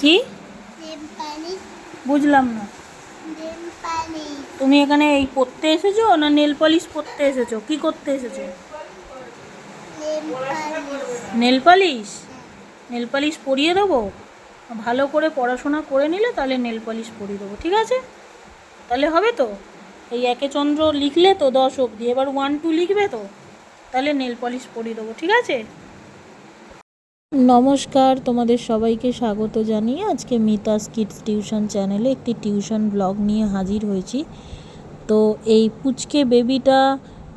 কি নেলপালিশ বুঝলাম না। নেলপালিশ তুমি এখানে এই পড়তে এসেছো না নেল পলিশ পরতে এসেছো? কি করতে এসেছো? Nail polish nail polish? হ্যাঁ নেল পলিশ পরিয়ে দেবো? ভালো করে পড়াশোনা করে নিলে তাহলে নেল পলিশ পরিয়ে দেবো, ঠিক আছে? তাহলে হবে তো? এই একে চন্দ্র লিখলে তো 10 অবধি, এবার 1 2 লিখবে তো, তাহলে নেল পলিশ পরিয়ে দেবো, ঠিক আছে? নমস্কার, তোমাদের সবাইকে স্বাগত জানিয়ে আজকে মিতাস কিডস টিউশন চ্যানেলে একটি টিউশন ব্লগ নিয়ে হাজির হয়েছি। তো এই পুচকে বেবিটা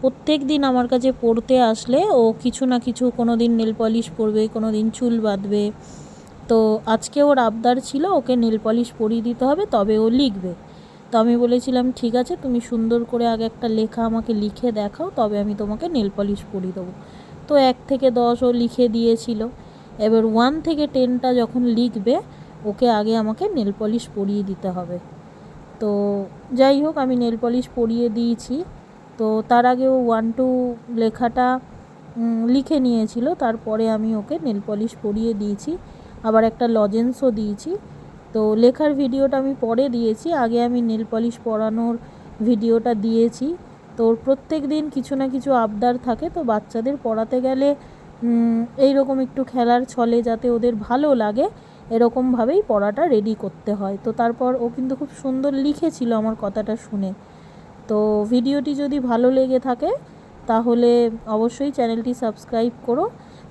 প্রত্যেক দিন আমার কাছে পড়তে আসলে ও কিছু না কিছু, কোনো দিন নেল পলিশ পরবে, কোনো দিন চুল বাঁধবে। তো আজকে ওর আবদার ছিল ওকে নেল পলিশ পরিয়ে দিতে হবে, তবে ও লিখবে। তো আমি বলেছিলাম ঠিক আছে, তুমি সুন্দর করে আগে একটা লেখা আমাকে লিখে দেখাও, তবে আমি তোমাকে নেল পলিশ পরিয়ে দেবো। তো 1 থেকে 10 ও লিখে দিয়েছিল। এবার 1 থেকে 10টা যখন লিখবে ওকে আগে আমাকে নেল পলিশ পরিয়ে দিতে হবে। তো যাই হোক, আমি নেল পলিশ পরিয়ে দিয়েছি। তো তার আগে ও 1 2 লেখাটা লিখে নিয়েছিল, তারপরে আমি ওকে নেল পলিশ পরিয়ে দিয়েছি, আবার একটা লজেন্সও দিয়েছি। তো লেখার ভিডিওটা আমি পরে দিয়েছি, আগে আমি নেল পলিশ পরানোর ভিডিওটা দিয়েছি। তো প্রত্যেক দিন কিছু না কিছু আবদার থাকে, তো বাচ্চাদের পড়াতে গেলে এই রকম একটু খেলার ছলে যাতে ওদের ভালো লাগে এরকমভাবেই পড়াটা রেডি করতে হয়। তো তারপর ও কিন্তু খুব সুন্দর লিখেছিল আমার কথাটা শুনে। তো ভিডিওটি যদি ভালো লেগে থাকে তাহলে অবশ্যই চ্যানেলটি সাবস্ক্রাইব করো,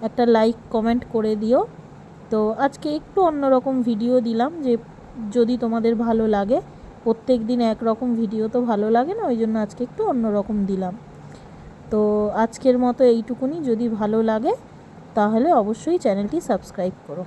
একটা লাইক কমেন্ট করে দিও। তো আজকে একটু অন্যরকম ভিডিও দিলাম, যে যদি তোমাদের ভালো লাগে। প্রত্যেক দিন একরকম ভিডিও তো ভালো লাগে না, ওই জন্য আজকে একটু অন্যরকম দিলাম। তো আজকের মতো এইটুকুনি, যদি ভালো লাগে তাহলে অবশ্যই চ্যানেলটি সাবস্ক্রাইব করো।